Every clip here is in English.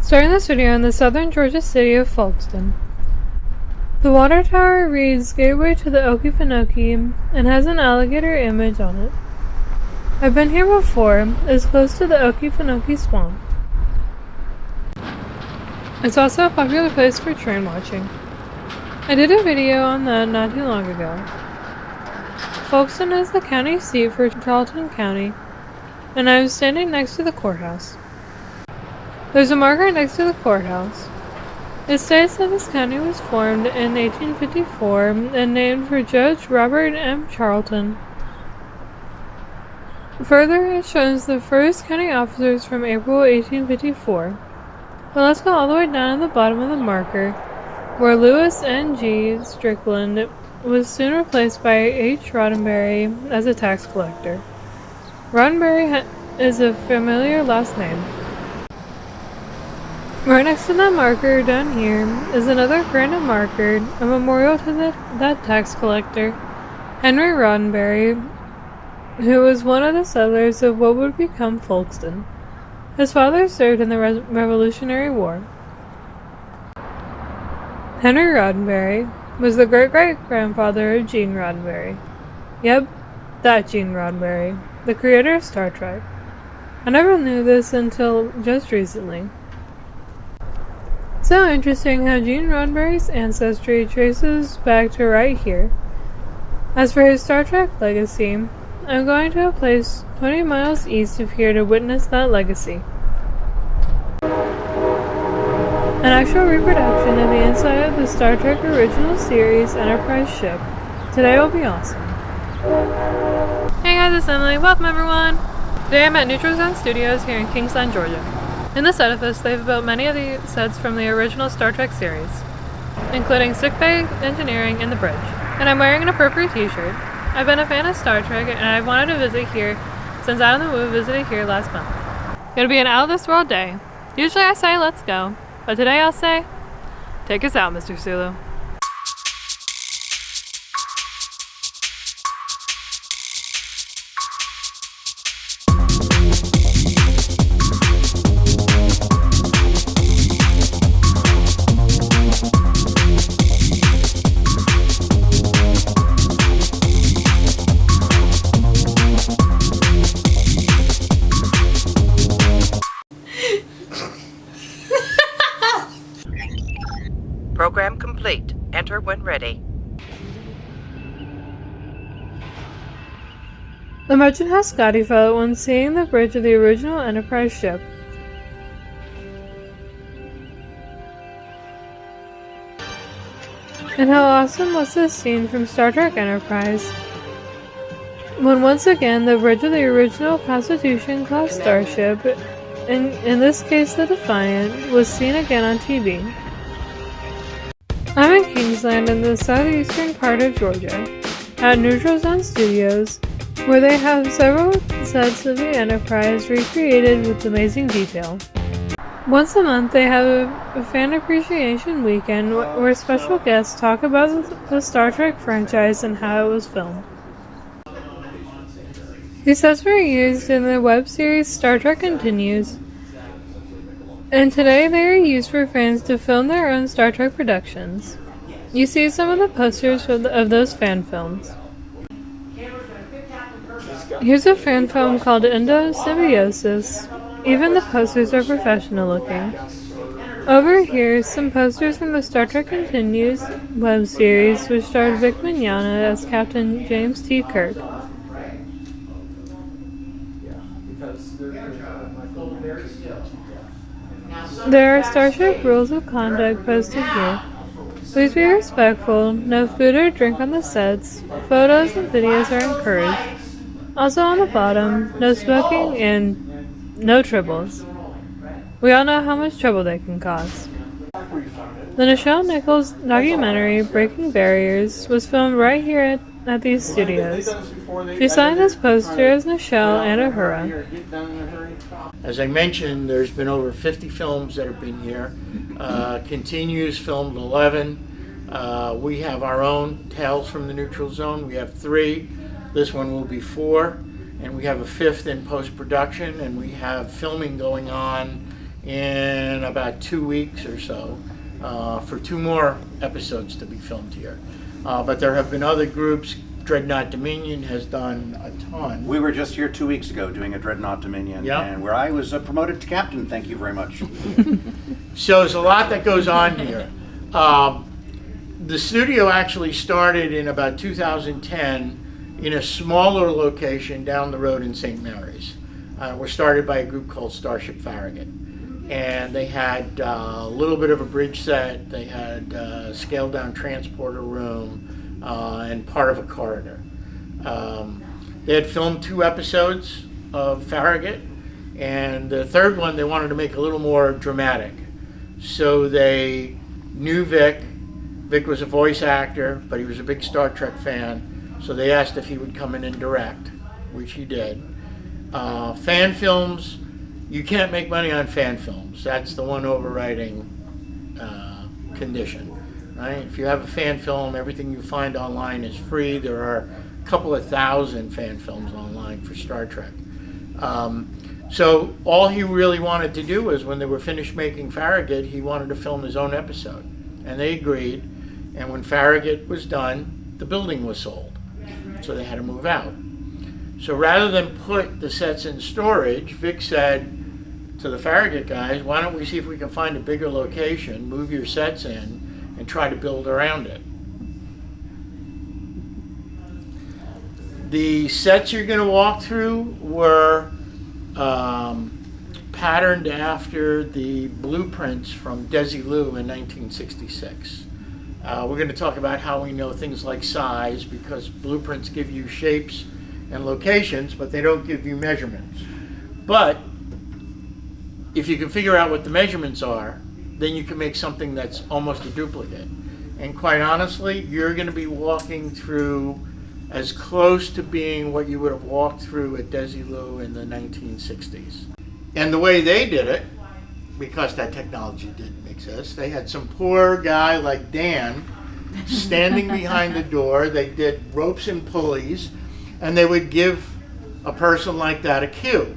Starting this video in the southern Georgia city of Folkston. The water tower reads Gateway to the Okefenokee and has an alligator image on it. I've been here before. It's close to the Okefenokee swamp. It's also a popular place for train watching. I did a video on that not too long ago. Folkston is the county seat for Charlton County, and I'm standing next to the courthouse. There's a marker next to the courthouse. It states that this county was formed in 1854 and named for Judge Robert M. Charlton. Further, it shows the first county officers from April 1854. But let's go all the way down at the bottom of the marker, where Lewis N. G. Strickland was soon replaced by H. Roddenberry as a tax collector. Roddenberry is a familiar last name. Right next to that marker down here is another granite marker, a memorial to that tax collector, Henry Roddenberry, who was one of the settlers of what would become Folkston. His father served in the Revolutionary War. Henry Roddenberry was the great-great-grandfather of Gene Roddenberry. Yep, that Gene Roddenberry, the creator of Star Trek. I never knew this until just recently. So interesting how Gene Roddenberry's ancestry traces back to right here. As for his Star Trek legacy, I'm going to a place 20 miles east of here to witness that legacy. An actual reproduction of the inside of the Star Trek original series Enterprise ship. Today will be awesome. Hey guys, it's Emily. Welcome everyone! Today I'm at Neutral Zone Studios here in Kingsland, Georgia. In this edifice, they've built many of the sets from the original Star Trek series, including sickbay, engineering, and the bridge. And I'm wearing an appropriate t-shirt. I've been a fan of Star Trek, and I've wanted to visit here since Out of the Woo visited here last month. It'll be an out-of-this-world day. Usually I say, let's go, but today I'll say, take us out, Mr. Sulu. Program complete. Enter when ready. The merchant how Scotty felt when seeing the bridge of the original Enterprise ship. And how awesome was this scene from Star Trek Enterprise, when once again the bridge of the original Constitution-class starship, in this case the Defiant, was seen again on TV. I'm in Kingsland in the southeastern part of Georgia, at Neutral Zone Studios, where they have several sets of the Enterprise recreated with amazing detail. Once a month they have a fan appreciation weekend where special guests talk about the Star Trek franchise and how it was filmed. These sets were used in the web series Star Trek Continues, and today they are used for fans to film their own Star Trek productions. You see some of the posters of those fan films. Here's a fan film called Endosymbiosis. Even the posters are professional looking. Over here, some posters from the Star Trek Continues web series, which starred Vic Mignogna as Captain James T. Kirk. There are Starship rules of conduct posted here. Please be respectful, no food or drink on the sets, photos and videos are encouraged. Also on the bottom, no smoking and no tribbles. We all know how much trouble they can cause. The Nichelle Nichols documentary, Breaking Barriers, was filmed right here at these studios. She signed this poster as Nichelle and Uhura. As I mentioned, there's been over 50 films that have been here. Continues filmed 11. We have our own Tales from the Neutral Zone. We have 3. This one will be 4. And we have a 5th in post-production. And we have filming going on in about 2 weeks or so for 2 more episodes to be filmed here. But there have been other groups. Dreadnought Dominion has done a ton. We were just here 2 weeks ago doing a Dreadnought Dominion, Yep. and where I was promoted to captain. Thank you very much. So there's a lot that goes on here. The studio actually started in about 2010 in a smaller location down the road in St. Mary's. We're started by a group called Starship Farragut. And they had a little bit of a bridge set, they had a scaled down transporter room, and part of a corridor. They had filmed 2 episodes of Farragut, and the third one they wanted to make a little more dramatic. So they knew Vic. Vic was a voice actor, but he was a big Star Trek fan, so they asked if he would come in and direct, which he did. Fan films, you can't make money on fan films. That's the one overriding condition. Right? If you have a fan film, everything you find online is free. There are a couple of thousand fan films online for Star Trek. So all he really wanted to do was, when they were finished making Farragut, he wanted to film his own episode. And they agreed. And when Farragut was done, the building was sold. So they had to move out. So rather than put the sets in storage, Vic said to the Farragut guys, why don't we see if we can find a bigger location, move your sets in, and try to build around it. The sets you're going to walk through were patterned after the blueprints from Desilu in 1966. We're going to talk about how we know things like size, because blueprints give you shapes and locations, but they don't give you measurements. But if you can figure out what the measurements are, then you can make something that's almost a duplicate. And quite honestly, you're going to be walking through as close to being what you would have walked through at Desilu in the 1960s. And the way they did it, because that technology didn't exist, they had some poor guy like Dan standing behind the door. They did ropes and pulleys, and they would give a person like that a cue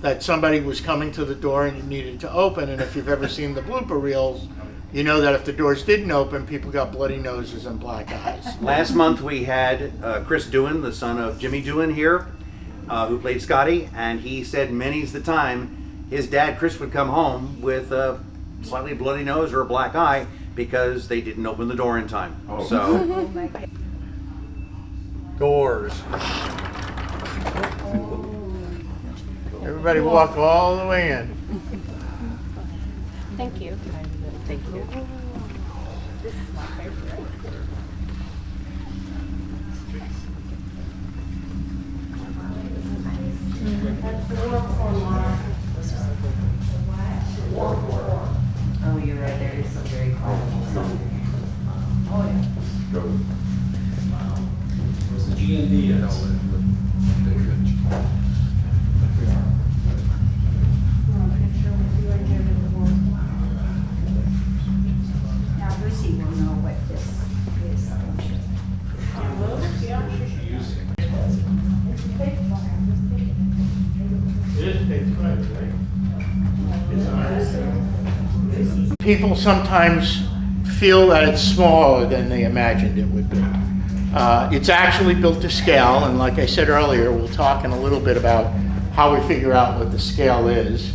that somebody was coming to the door and you needed to open. And if you've ever seen the blooper reels, you know that if the doors didn't open, people got bloody noses and black eyes. Last month we had Chris Doohan, the son of Jimmy Doohan here, who played Scotty, and he said many's the time his dad Chris would come home with a slightly bloody nose or a black eye because they didn't open the door in time. Oh. So doors. Everybody walk all the way in. Thank you. Thank you. This is my favorite. Oh, you're right there. It's so very quiet. Oh, yeah. Where's the GND? Now Lucy will know what this is. People sometimes feel that it's smaller than they imagined it would be. It's actually built to scale, and like I said earlier, we'll talk in a little bit about how we figure out what the scale is.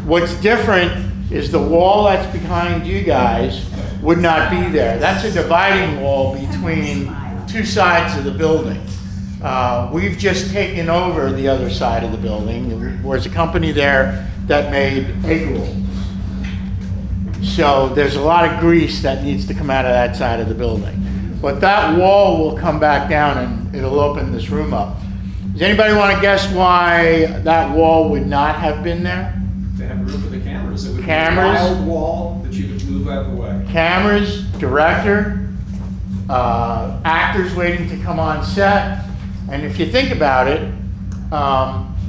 What's different is the wall that's behind you guys would not be there. That's a dividing wall between 2 sides of the building. We've just taken over the other side of the building. There was a company there that made egg rolls. So there's a lot of grease that needs to come out of that side of the building. But that wall will come back down and it'll open this room up. Does anybody want to guess why that wall would not have been there? To have room for the cameras. It would Cameras. be a wild wall that you could move out of the way. Cameras, director, actors waiting to come on set. And if you think about it,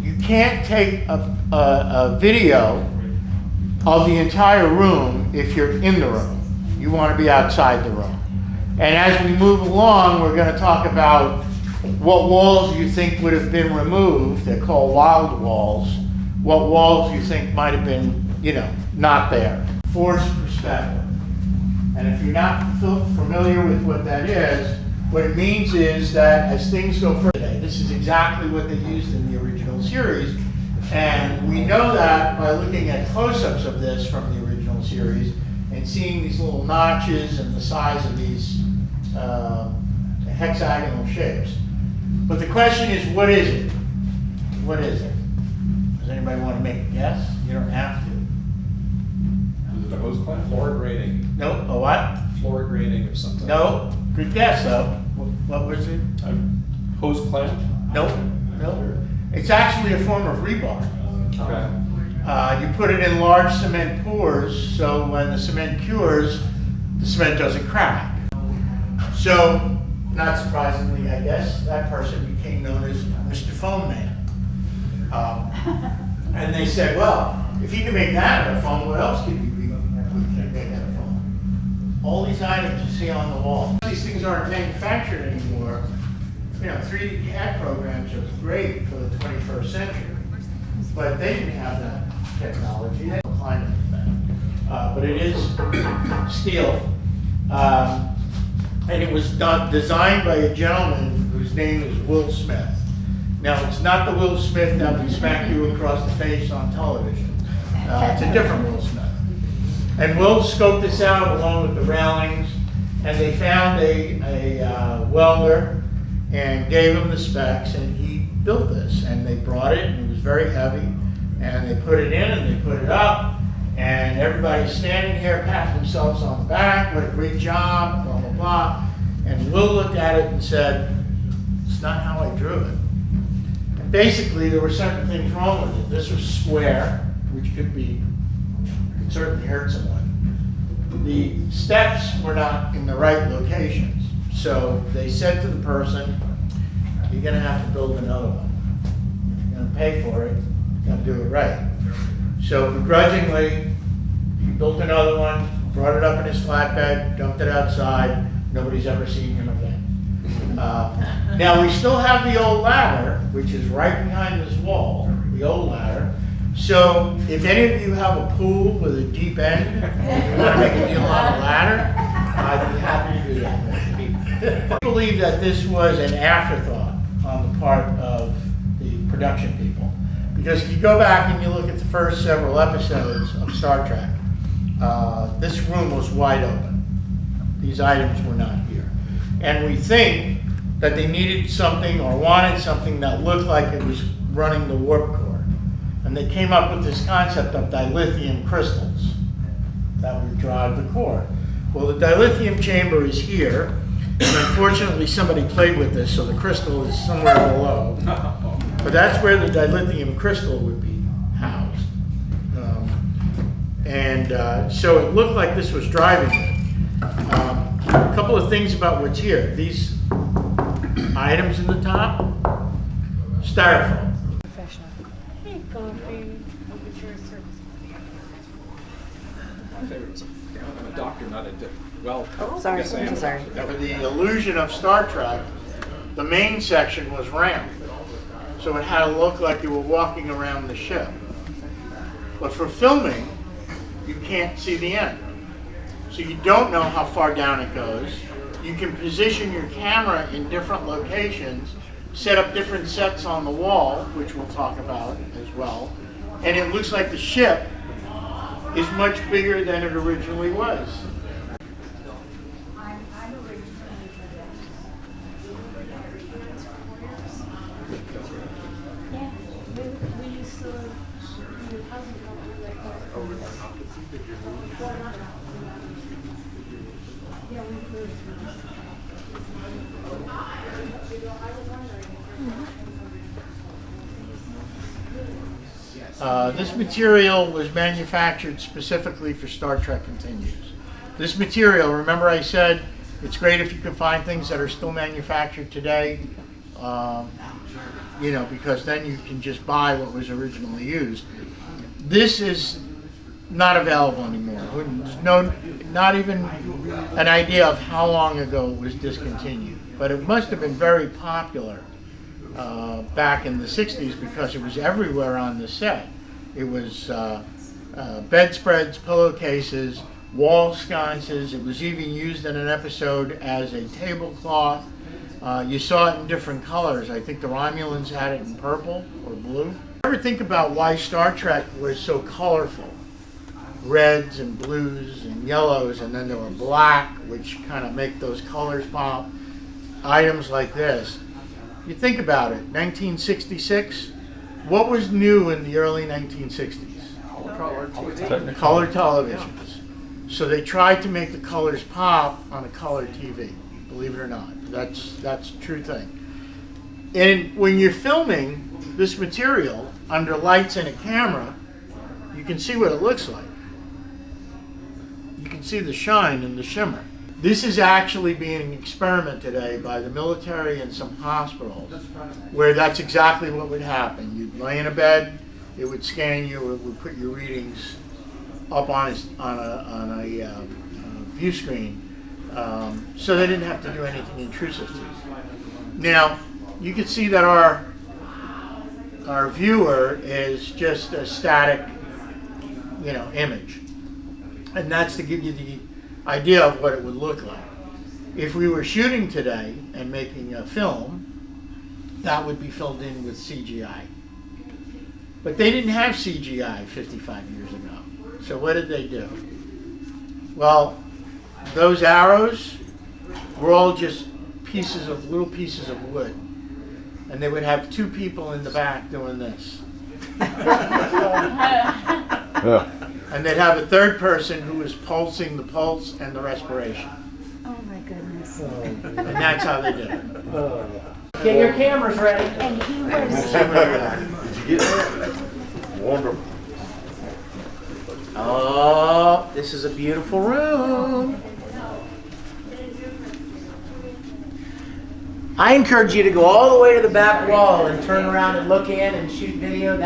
you can't take a video of the entire room if you're in the room. You want to be outside the room. And as we move along, we're going to talk about what walls you think would have been removed. They're called wild walls what walls you think might have been, not there. Forced perspective. And if you're not familiar with what that is, what it means is that as things go further today, this is exactly what they used in the original series. And we know that by looking at close-ups of this from the original series and seeing these little notches and the size of these hexagonal shapes. But the question is, what is it? What is it? Does anybody want to make a guess? You don't have to. Is it a hose clamp? Floor grating. No, a what? Floor grating of some type. No, good guess though. What was it? Hose clamp? Nope, nope. It's actually a form of rebar. Okay. You put it in large cement pours, so when the cement cures, the cement doesn't crack. So, not surprisingly, I guess, that person became known as Mr. Foam Man. And they said, well, if you can make that out of foam, what else can you make out of foam? All these items you see on the wall. These things aren't manufactured anymore. 3D CAD programs are great for the 21st century, but they didn't have that technology. They don't find anything. But it is steel. And it was designed by a gentleman whose name is Will Smith. Now, it's not the Will Smith that would smack you across the face on television. It's a different Will Smith. And Will scoped this out along with the railings, and they found a welder and gave him the specs, and he built this. And they brought it, and it was very heavy, and they put it in and they put it up, and everybody's standing here patting themselves on the back. What a great job, blah, blah, blah. And Will looked at it and said, it's not how I drew it. And basically, there were certain things wrong with it. This was square, which could certainly hurt someone. The steps were not in the right locations. So they said to the person, you're going to have to build another one. You're going to pay for it. You've got to do it right. So begrudgingly, he built another one, brought it up in his flatbed, dumped it outside. Nobody's ever seen him again. Now we still have the old ladder, which is right behind this wall, the old ladder. So if any of you have a pool with a deep end and you want to make a deal on a ladder, I'd be happy to do that. I believe that this was an afterthought on the part of the production people. Because if you go back and you look at the first several episodes of Star Trek, this room was wide open. These items were not here. And we think that they needed something or wanted something that looked like it was running the warp core. And they came up with this concept of dilithium crystals that would drive the core. Well, the dilithium chamber is here, and unfortunately somebody played with this, so the crystal is somewhere below. But that's where the dilithium crystal would be housed. So it looked like this was driving it. A couple of things about what's here. These items in the top, styrofoam. Professional. Hey, coffee. My favorite was, I'm a doctor, not a well. Sorry, I guess I am. sorry. For the illusion of Star Trek, the main section was round. So it had to look like you were walking around the ship. But for filming, you can't see the end. So you don't know how far down it goes. You can position your camera in different locations, set up different sets on the wall, which we'll talk about as well. And it looks like the ship is much bigger than it originally was. This material was manufactured specifically for Star Trek Continues. This material, remember I said, it's great if you can find things that are still manufactured today, because then you can just buy what was originally used. This is not available anymore. There's not even an idea of how long ago it was discontinued, but it must have been very popular back in the 60s because it was everywhere on the set. It was bedspreads, pillowcases, wall sconces. It was even used in an episode as a tablecloth. You saw it in different colors. I think the Romulans had it in purple or blue. Ever think about why Star Trek was so colorful? Reds and blues and yellows, and then there were black, which kind of make those colors pop. Items like this. You think about it, 1966, what was new in the early 1960s? Color televisions. So they tried to make the colors pop on a color TV, believe it or not. That's a true thing. And when you're filming this material under lights and a camera, you can see what it looks like. You can see the shine and the shimmer. This is actually being experimented today by the military and some hospitals, where that's exactly what would happen. You'd lay in a bed, it would scan you, it would put your readings up on a view screen, so they didn't have to do anything intrusive to you. Now, you can see that our viewer is just a static, image, and that's to give you the idea of what it would look like. If we were shooting today and making a film, that would be filled in with CGI. But they didn't have CGI 55 years ago. So what did they do? Well, those arrows were all just little pieces of wood. And they would have two people in the back doing this. And they'd have a third person who was pulsing the pulse and the respiration. Oh my goodness. And that's how they did it. Get your cameras ready. And he was... Did you get it? Wonderful. Oh, this is a beautiful room. I encourage you to go all the way to the back wall and turn around and look in and shoot video.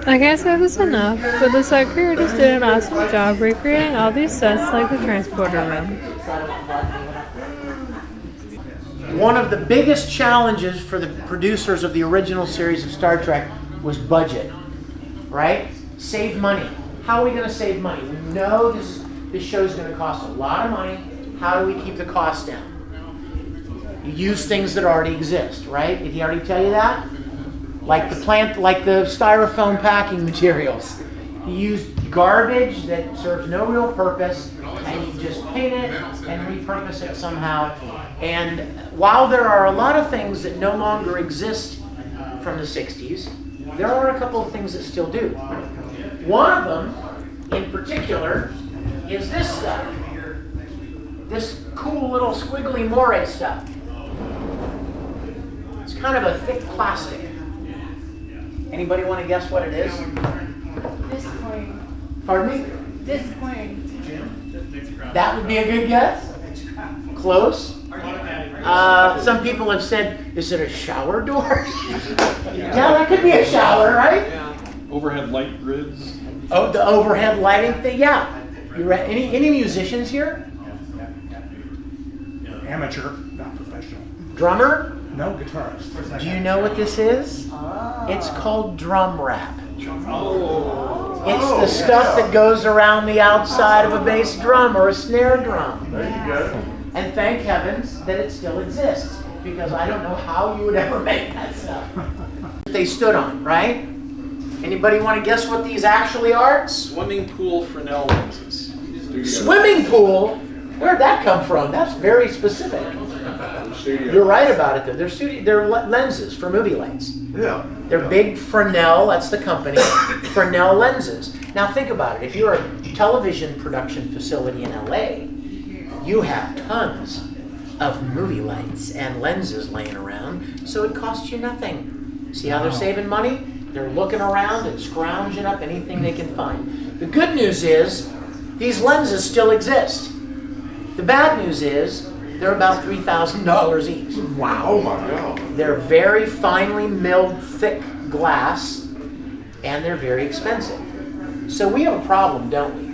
I can't say this enough, but the set creators did an awesome job recreating all these sets like the transporter room. One of the biggest challenges for the producers of the original series of Star Trek was budget, right? Save money. How are we going to save money? We know this show is going to cost a lot of money. How do we keep the cost down? You use things that already exist, right? Did he already tell you that? Like the styrofoam packing materials. You use garbage that serves no real purpose, and you just paint it and repurpose it somehow. And while there are a lot of things that no longer exist from the 60s, there are a couple of things that still do. One of them, in particular, is this stuff. This cool little squiggly moire stuff. It's kind of a thick plastic. Anybody want to guess what it is? This coin. Pardon me? This coin. That would be a good guess. Close. Some people have said, is it a shower door? Yeah, that could be a shower, right? Yeah. Overhead light grids. Oh, the overhead lighting thing? Yeah. You any musicians here? Amateur, not professional. Drummer? No, guitarist. Do you know what this is? It's called drum wrap. It's the stuff that goes around the outside of a bass drum or a snare drum. There you go. And thank heavens that it still exists, because I don't know how you would ever make that stuff. They stood on, right? Anybody want to guess what these actually are? Swimming pool Fresnel lenses. Swimming pool? Where'd that come from? That's very specific. You're right about it, though. They're lenses for movie lights. Yeah. They're big Fresnel, that's the company, Fresnel lenses. Now think about it. If you're a television production facility in LA, you have tons of movie lights and lenses laying around, so it costs you nothing. See how they're saving money? They're looking around and scrounging up anything they can find. The good news is, these lenses still exist. The bad news is, they're about $3,000 each. Wow. Oh my God. They're very finely milled, thick glass, and they're very expensive. So we have a problem, don't we?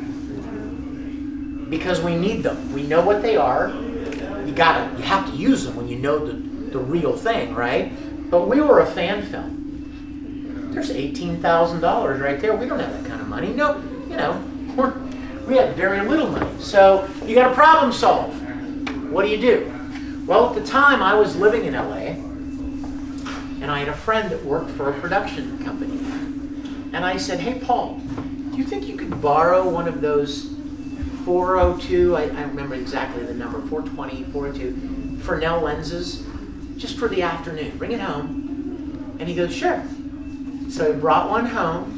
Because we need them. We know what they are. You have to use them when you know the real thing, right? But we were a fan film. there's $18,000 right there. We don't have that kind of money. No, we had very little money. So you got to problem solve. What do? Well, at the time I was living in LA, and I had a friend that worked for a production company. And I said, hey, Paul, do you think you could borrow one of those 402, I remember exactly the number, 420, 402, Fresnel lenses, just for the afternoon. Bring it home. And he goes, sure. So he brought one home,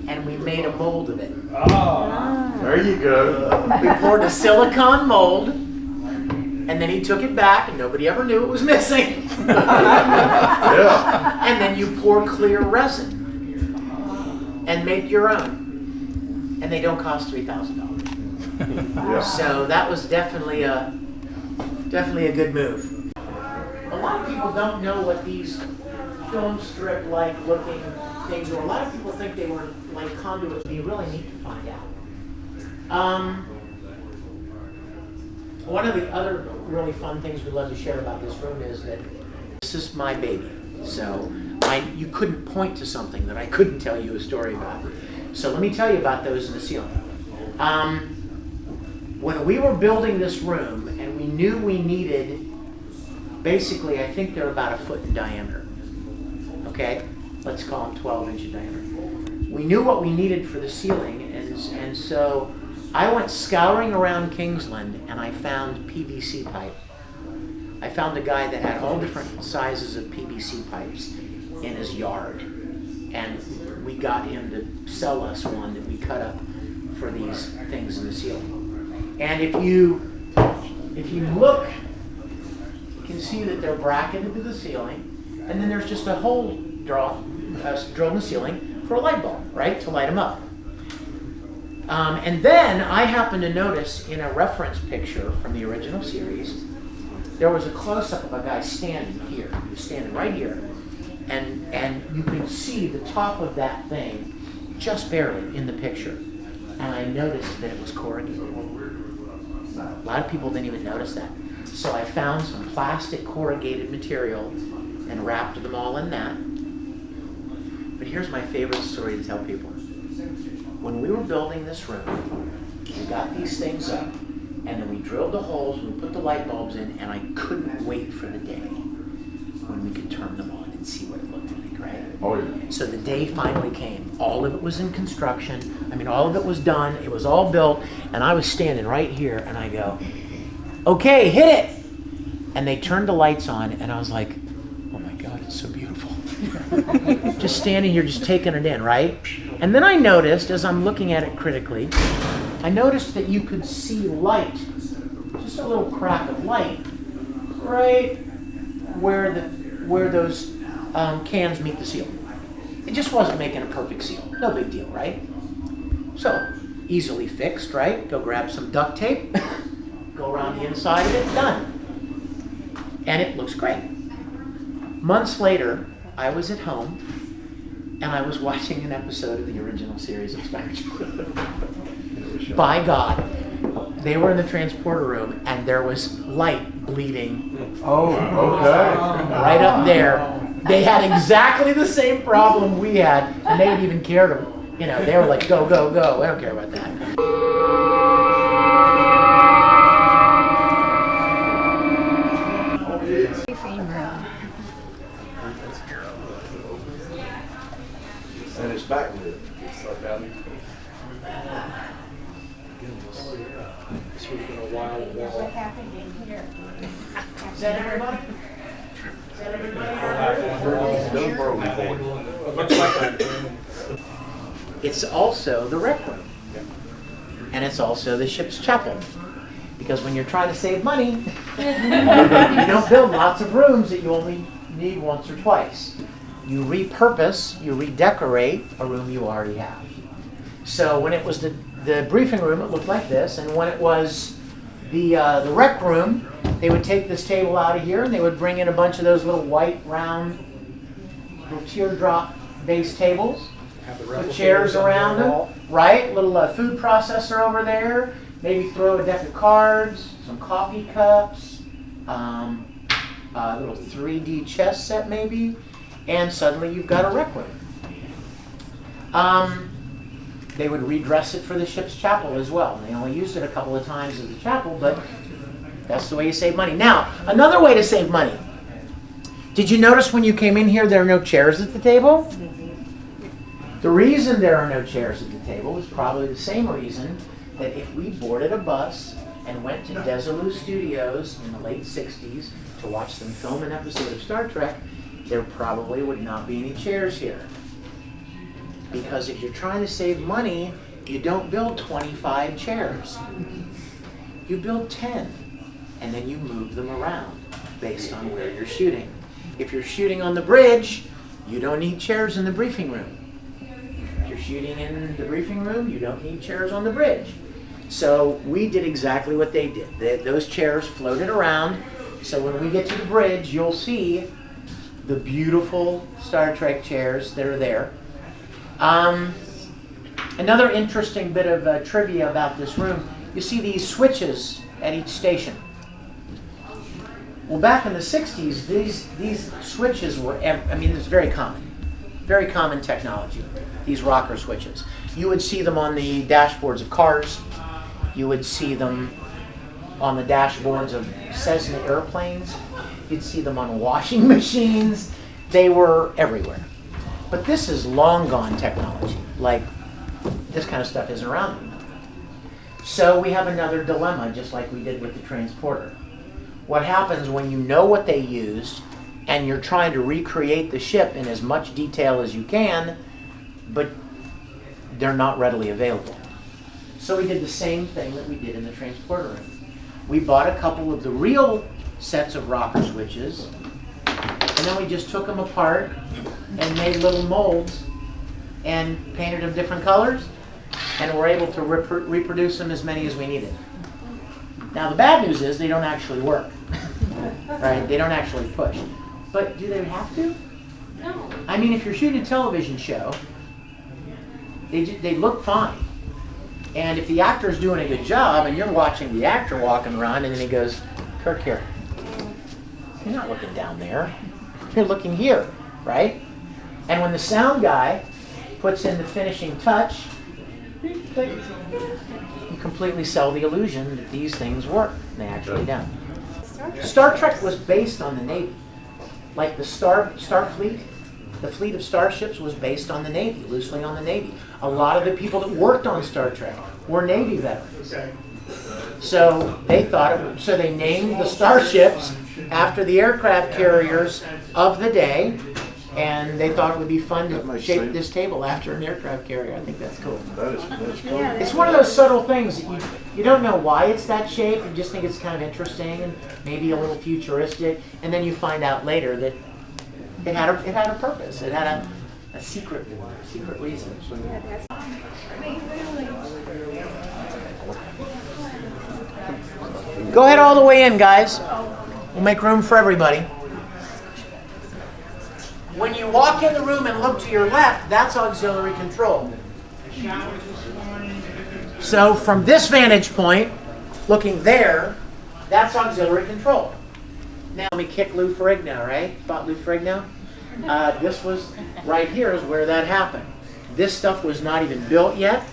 and we made a mold of it. Oh, there you go. We poured a silicone mold, and then he took it back, and nobody ever knew it was missing. Yeah. And then you pour clear resin and make your own. And they don't cost $3,000. Yeah. So that was definitely a good move. A lot of people don't know what these film strip like looking things were. A lot of people think they were like conduits. It'd be really neat to find out. One of the other really fun things we'd love to share about this room is that this is my baby. So you couldn't point to something that I couldn't tell you a story about. So let me tell you about those in the ceiling. When we were building this room, and we knew we needed, basically, I think they're about 1 foot in diameter. Okay? Let's call them 12-inch in diameter. We knew what we needed for the ceiling, and so I went scouring around Kingsland, and I found PVC pipe. I found a guy that had all different sizes of PVC pipes in his yard, and we got him to sell us one that we cut up for these things in the ceiling. And if you look, you can see that they're bracketed to the ceiling, and then there's just a hole drilled in the ceiling for a light bulb, right, to light them up. And then I happened to notice in a reference picture from the original series, there was a close-up of a guy standing here. He was standing right here. And you could see the top of that thing just barely in the picture. And I noticed that it was corrugated. A lot of people didn't even notice that. So I found some plastic corrugated material and wrapped them all in that. But here's my favorite story to tell people. When we were building this room, we got these things up, and then we drilled the holes, and we put the light bulbs in, and I couldn't wait for the day when we could turn them on and see what it looked like, right? Oh, yeah. So the day finally came. All of it was in construction. I mean, all of it was done. It was all built, and I was standing right here, and I go, okay, hit it! And they turned the lights on, and I was like, oh my God, it's so beautiful. Just standing here, just taking it in, right? And then I noticed, as I'm looking at it critically, I noticed that you could see light, just a little crack of light, right where those cans meet the ceiling. It just wasn't making a perfect seal. No big deal, right? So, easily fixed, right? Go grab some duct tape, go around the inside of it, done. And it looks great. Months later, I was at home, and I was watching an episode of the original series of Star Trek. By God, they were in the transporter room, and there was light bleeding. Oh, okay. Right up there. They had exactly the same problem we had, and they didn't even care to, they were like, go, go, go. I don't care about that. And it's backlit. This has been a wild wall. What happened in here? Is that everybody? Is that everybody? It's also the rec room. And it's also the ship's chapel. Because when you're trying to save money, you don't build lots of rooms that you only need once or twice. You repurpose, you redecorate a room you already have. So when it was the briefing room, it looked like this, and when it was the rec room, they would take this table out of here and they would bring in a bunch of those little white, round, little teardrop-based tables. Put chairs around them, right? Little food processor over there. Maybe throw a deck of cards, some coffee cups, a little 3D chess set maybe. and suddenly you've got a rec room. They would redress it for the ship's chapel as well. They only used it a couple of times as a chapel, but that's the way you save money. Now, another way to save money. Did you notice when you came in here there are no chairs at the table? The reason there are no chairs at the table is probably the same reason that if we boarded a bus and went to Desilu Studios in the late 60s to watch them film an episode of Star Trek, there probably would not be any chairs here. Because if you're trying to save money, you don't build 25 chairs. You build 10, and then you move them around based on where you're shooting. If you're shooting on the bridge, you don't need chairs in the briefing room. If you're shooting in the briefing room, you don't need chairs on the bridge. So we did exactly what they did. Those chairs floated around, so when we get to the bridge, you'll see the beautiful Star Trek chairs that are there. Another interesting bit of trivia about this room, you see these switches at each station. Well, back in the 60s, these switches were, it's very common technology, these rocker switches. You would see them on the dashboards of cars. You would see them on the dashboards of Cessna airplanes. You'd see them on washing machines. They were everywhere. But this is long gone technology. Like, this kind of stuff isn't around anymore. So we have another dilemma, just like we did with the transporter. What happens when you know what they used and you're trying to recreate the ship in as much detail as you can, but they're not readily available? So we did the same thing that we did in the transporter room. We bought a couple of the real sets of rocker switches, and then we just took them apart and made little molds and painted them different colors, and were able to reproduce them as many as we needed. Now the bad news is they don't actually work, right? They don't actually push. But do they have to? No. I mean, if you're shooting a television show, they look fine. And if the actor's doing a good job and you're watching the actor walking around and then he goes, Kirk, here. You're not looking down there. You're looking here, right? And when the sound guy puts in the finishing touch, you completely sell the illusion that these things work. And they actually don't. Star Trek was based on the Navy. Like the Starfleet, the fleet of starships was based on the Navy, loosely on the Navy. A lot of the people that worked on Star Trek were Navy veterans. So they thought so they named the starships after the aircraft carriers of the day, and they thought it would be fun to shape this table after an aircraft carrier. I think that's cool. That's cool. It's one of those subtle things that you don't know why it's that shape. You just think it's kind of interesting and maybe a little futuristic, and then you find out later that it had a purpose. It had a secret reason. Go ahead all the way in, guys. We'll make room for everybody. When you walk in the room and look to your left, that's auxiliary control. So from this vantage point, looking there, that's auxiliary control. Now let me kick Lou Ferrigno, right? Spot Lou Ferrigno? This was right here is where that happened. This stuff was not even built yet,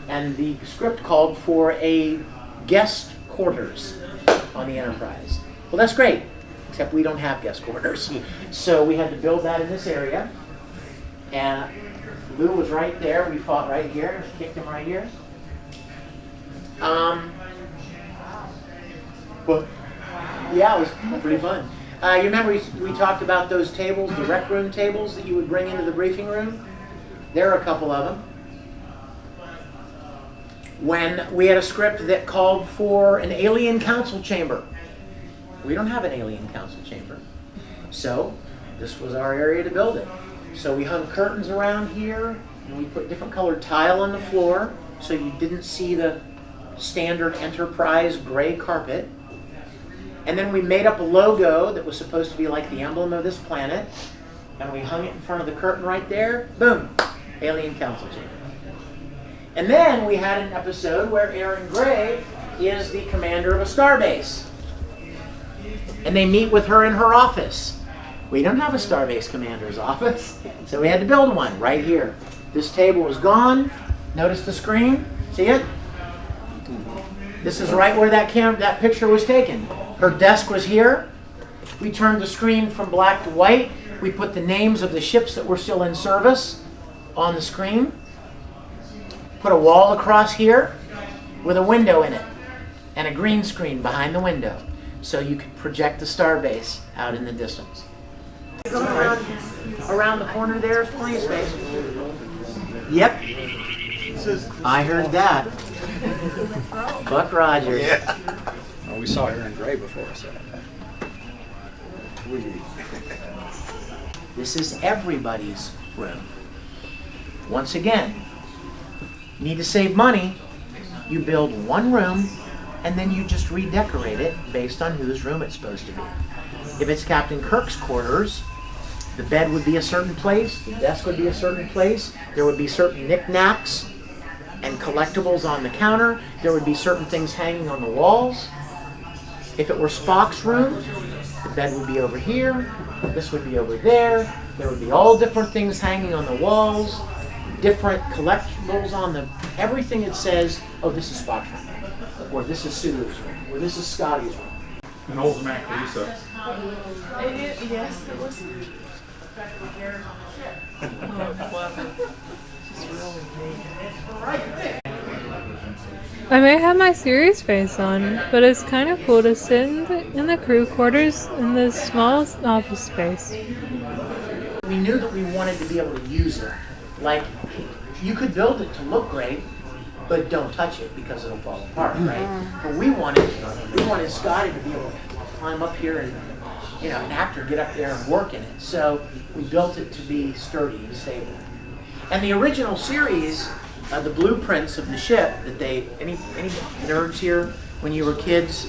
and the script called for a guest quarters on the Enterprise. Well, that's great, except we don't have guest quarters. So we had to build that in this area, and Lou was right there. We fought right here, kicked him right here. Well, yeah, it was pretty fun. You remember we talked about those tables, the rec room tables that you would bring into the briefing room? There are a couple of them. When we had a script that called for an alien council chamber. We don't have an alien council chamber. So this was our area to build it. So we hung curtains around here, and we put different colored tile on the floor so you didn't see the standard Enterprise gray carpet. And then we made up a logo that was supposed to be like the emblem of this planet, and we hung it in front of the curtain right there. Boom, alien council chamber. And then we had an episode where Erin Gray is the commander of a starbase. And they meet with her in her office. We don't have a Starbase Commander's office, so we had to build one right here. This table was gone. Notice the screen? See it? This is right where that picture was taken. Her desk was here. We turned the screen from black to white. We put the names of the ships that were still in service on the screen. Put a wall across here with a window in it and a green screen behind the window so you could project the starbase out in the distance. Go around the corner there is plenty of space. Yep. I heard that. Buck Rogers. Yeah. Well, we saw Aaron Gray before, so. This is everybody's room. Once again, you need to save money. You build one room and then you just redecorate it based on whose room it's supposed to be. If it's Captain Kirk's quarters, the bed would be a certain place, the desk would be a certain place, there would be certain knickknacks and collectibles on the counter, there would be certain things hanging on the walls. If it were Spock's room, the bed would be over here, this would be over there, there would be all different things hanging on the walls, different collectibles on the, everything that says, oh, this is Spock's room, or this is Sulu's room, or this is Scotty's room. An old Mac Lisa. Yes, it was. I may have my serious face on, but it's kind of cool to sit in the crew quarters in this small office space. We knew that we wanted to be able to use it. Like, you could build it to look great, but don't touch it because it'll fall apart, right? But we wanted Scotty to be able to climb up here and, you know, an actor get up there and work in it. So we built it to be sturdy and stable. And the original series, the blueprints of the ship that any nerds here, when you were kids,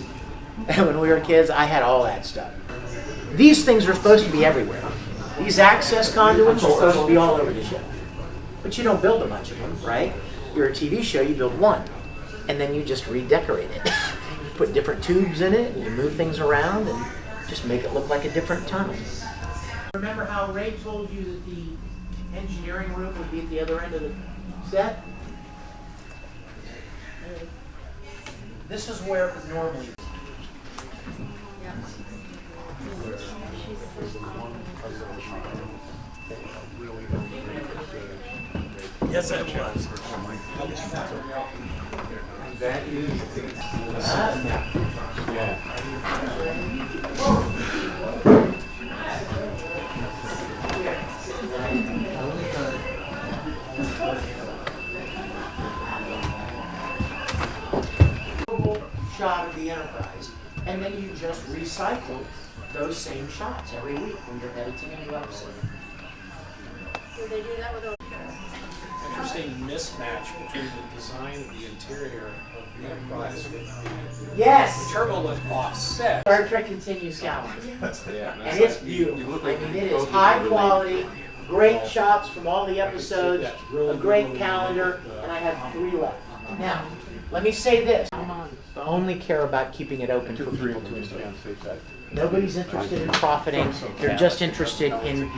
when we were kids, I had all that stuff. These things are supposed to be everywhere. These access conduits are supposed to be all over the ship. But you don't build a bunch of them, right? You're a TV show, you build one. And then you just redecorate it. You put different tubes in it, and you move things around, and just make it look like a different tunnel. Remember how Ray told you that the engineering room would be at the other end of the set? This is where it would normally be. Yes, I was. That is shot of the Enterprise, and then you just recycle those same shots every week when you're editing a new episode. So they do that with Interesting mismatch between the design of the interior of the Enterprise with Yes! the turbo lift offset. Star Trek Continues calendar. Yeah, And it's beautiful. I mean, it is high quality, great shots from all the episodes, a great calendar, and I have 3 left. Now, let me say this. I only care about keeping it open for people to enjoy. Nobody's interested in profiting. They're just interested in...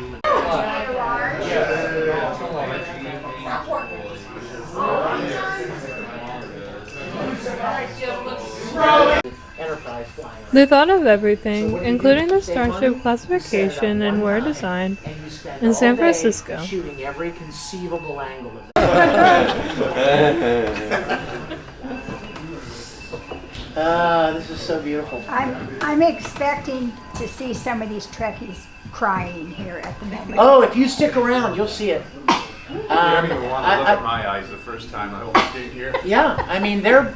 Enterprise flying. They thought of everything, including the starship classification and where designed in San Francisco. Shooting every conceivable angle of this is so beautiful. I'm expecting to see some of these Trekkies crying here at the moment. Oh, if you stick around, you'll see it. You didn't even want to look at my eyes the first time I walked in here. Yeah, I mean, there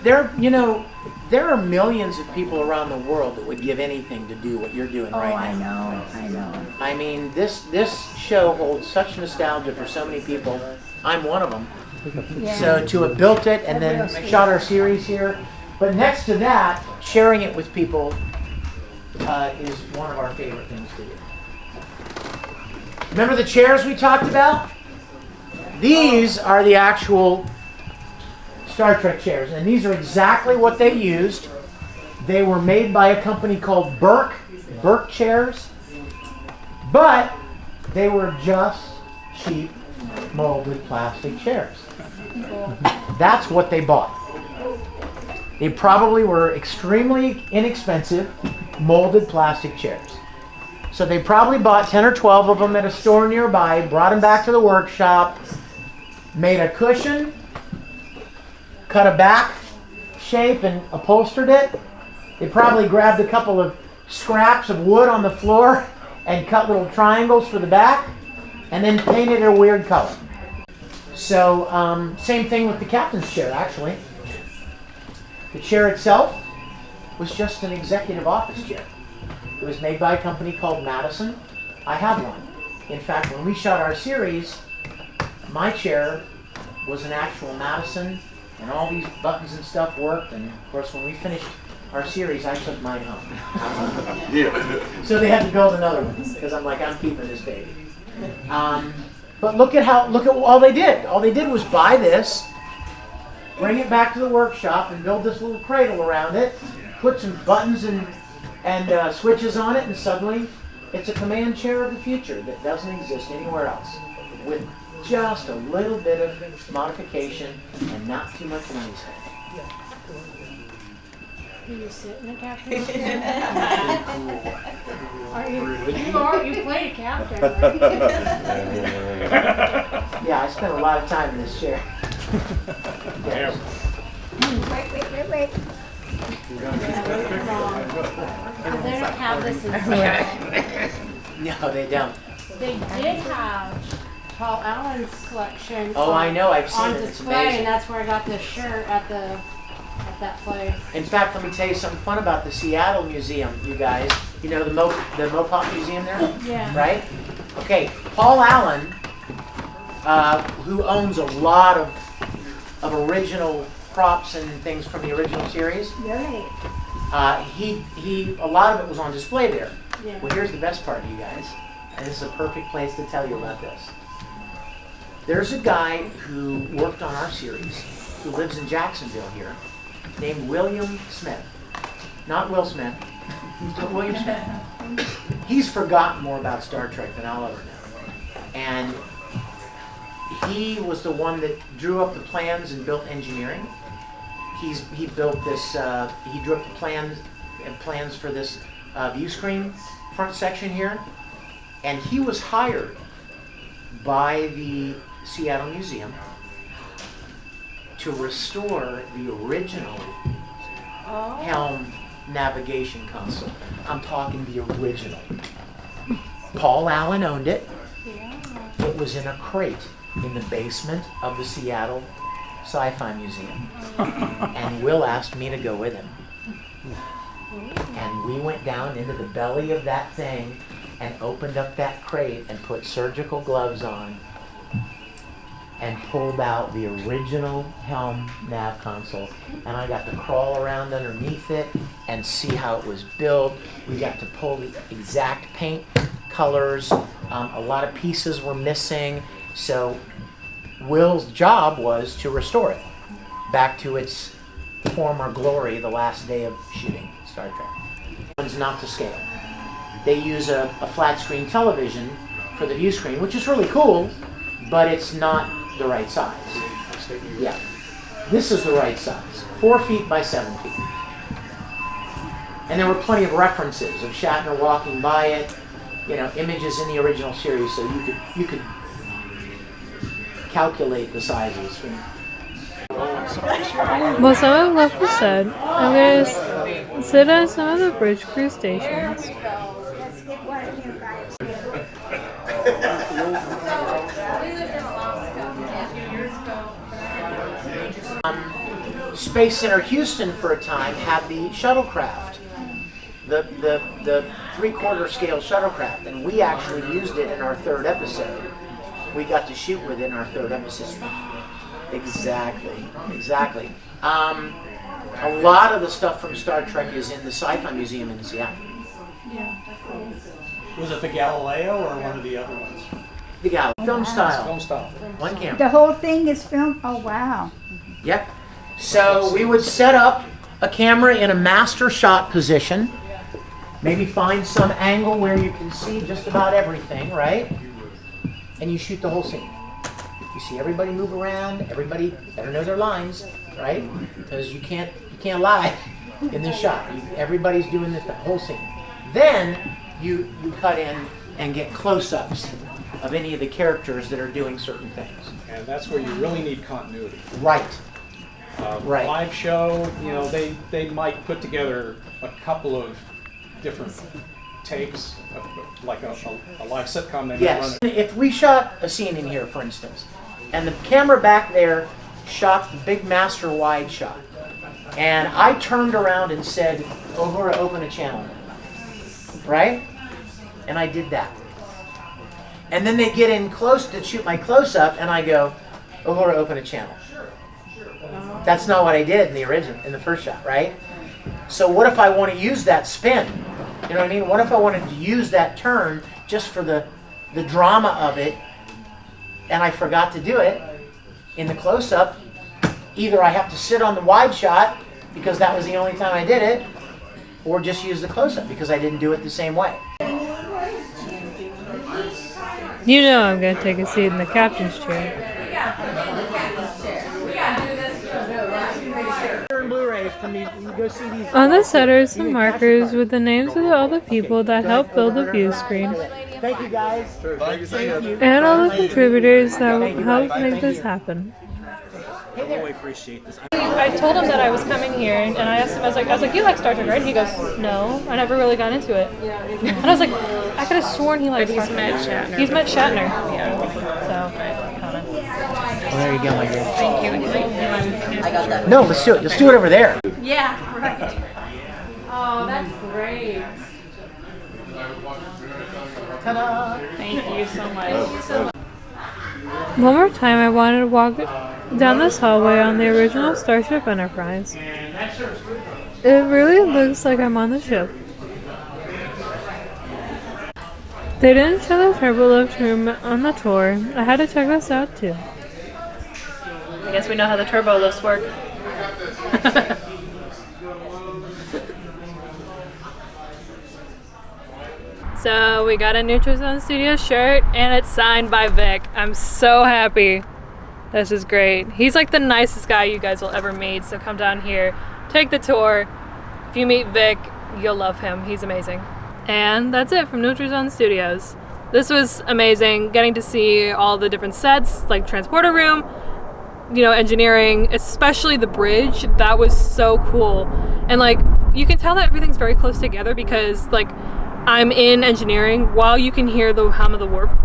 are millions of people around the world that would give anything to do what you're doing right now. I know. I mean, this show holds such nostalgia for so many people. I'm one of them. Yeah. So to have built it and then shot our series here, but next to that, sharing it with people is one of our favorite things to do. Remember the chairs we talked about? These are the actual Star Trek chairs, and these are exactly what they used. They were made by a company called Burke chairs. But they were just cheap molded plastic chairs. That's what they bought. They probably were extremely inexpensive molded plastic chairs. So they probably bought 10 or 12 of them at a store nearby, brought them back to the workshop, made a cushion, cut a back shape and upholstered it. They probably grabbed a couple of scraps of wood on the floor and cut little triangles for the back, and then painted a weird color. So same thing with the captain's chair, actually. The chair itself was just an executive office chair. It was made by a company called Madison. I have one. In fact, when we shot our series, my chair was an actual Madison, and all these buttons and stuff worked. And of course, when we finished our series, I took mine home. Yeah. So they had to build another one because I'm like, I'm keeping this baby. But look at all they did. All they did was buy this, bring it back to the workshop, and build this little cradle around it, put some buttons and switches on it, and suddenly it's a command chair of the future that doesn't exist anywhere else, with just a little bit of modification and not too much money spent. Do you sit in a captain chair? You played a captain, right? Yeah, I spent a lot of time in this chair. Yes. Wait. They don't have this in stock. No, they don't. They did have Paul Allen's collection. Oh, I know. I've seen on it. It's display, amazing. and that's where I got this shirt at that place. In fact, let me tell you something fun about the Seattle Museum, you guys. You know the Mopop Museum there? Yeah. Right? Okay, Paul Allen, who owns a lot of original props and things from the original series, Right. he a lot of it was on display there. Yeah. Well, here's the best part, you guys, and this is a perfect place to tell you about this. There's a guy who worked on our series, who lives in Jacksonville here, named William Smith. Not Will Smith, but William Smith. He's forgotten more about Star Trek than I'll ever know. And he was the one that drew up the plans and built engineering. He built this, he drew up the plans for this view screen front section here. And he was hired by the Seattle Museum to restore the original helm navigation console. I'm talking the original. Paul Allen owned it. It was in a crate in the basement of the Seattle Sci-Fi Museum. And Will asked me to go with him. And we went down into the belly of that thing and opened up that crate and put surgical gloves on and pulled out the original helm nav console. And I got to crawl around underneath it and see how it was built. We got to pull the exact paint colors. A lot of pieces were missing. So Will's job was to restore it back to its former glory the last day of shooting Star Trek. It's not to scale. They use a flat screen television for the view screen, which is really cool, but it's not the right size. Yeah. This is the right size. 4 feet by 7 feet. And there were plenty of references of Shatner walking by it, you know, images in the original series, so you could calculate the size of the screen. Well, some of left was said. I'm going to sit on some of the bridge crew stations. Let's get one of you guys. Space Center Houston for a time had the shuttlecraft, the 3/4 scale shuttlecraft, and we actually used it in our 3rd episode. We got to shoot with it in our 3rd episode. Exactly. A lot of the stuff from Star Trek is in the Sci-Fi Museum in Seattle. Was it the Galileo or one of the other ones? The Galileo, film style, Film style. one camera. The whole thing is filmed? Oh, wow. Yep. So we would set up a camera in a master shot position, Maybe find some angle where you can see just about everything, right? And you shoot the whole scene. You see everybody move around, everybody better know their lines, right? Because you can't lie in this shot. Everybody's doing the whole scene. Then you cut in and get close-ups of any of the characters that are doing certain things. And that's where you really need continuity. Right. Right. Live show, you know, they might put together a couple of different takes, like a live sitcom. They might run it. If we shot a scene in here, for instance, and the camera back there shot the big master wide shot, and I turned around and said, Uhura, open a channel. Right? And I did that. And then they get in close to shoot my close-up, and I go, Uhura, open a channel. That's not what I did in the original, in the first shot, right? So what if I want to use that spin? You know what I mean? What if I wanted to use that turn just for the drama of it, and I forgot to do it in the close-up? Either I have to sit on the wide shot because that was the only time I did it, or just use the close-up because I didn't do it the same way. You know I'm going to take a seat in the captain's chair. On the set are some markers with the names of all the people that helped build the view screen. Thank you, guys. Thank you. And all the contributors that helped make this happen. I really appreciate this. I told him that I was coming here, and I asked him, I was like, you like Star Trek, right? He goes, no, I never really got into it. And I was like, I could have sworn he liked Star Trek. He's met Shatner. Yeah. So, I don't know. Well, there you go, my girl. Thank you. I got that. No, let's do it. Let's do it over there. Yeah, right. Oh, that's great. Ta-da! Thank you so much. One more time, I wanted to walk down this hallway on the original Starship Enterprise. It really looks like I'm on the ship. They didn't show the turbolift room on the tour. I had to check this out too. I guess we know how the turbo lifts work. So we got a Neutral Zone Studios shirt and it's signed by Vic. I'm so happy. This is great. He's like the nicest guy you guys will ever meet, so come down here, take the tour. If you meet Vic, you'll love him. He's amazing. And that's it from Neutral Zone Studios. This was amazing, getting to see all the different sets, like transporter room, you know, engineering, especially the bridge. That was so cool. And like, you can tell that everything's very close together because like, I'm in engineering. While you can hear the hum of the warp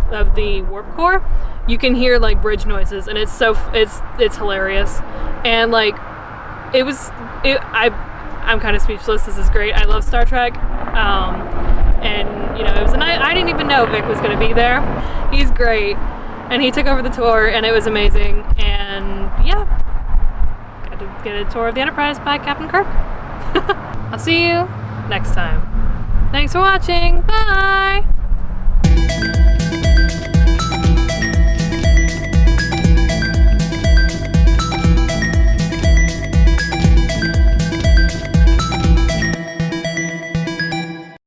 core, you can hear like bridge noises, and it's hilarious. And like, I'm kind of speechless. This is great. I love Star Trek. And you know, it was I didn't even know Vic was going to be there. He's great, and he took over the tour, and it was amazing. And yeah, got to get a tour of the Enterprise by Captain Kirk. I'll see you next time. Thanks for watching. Bye!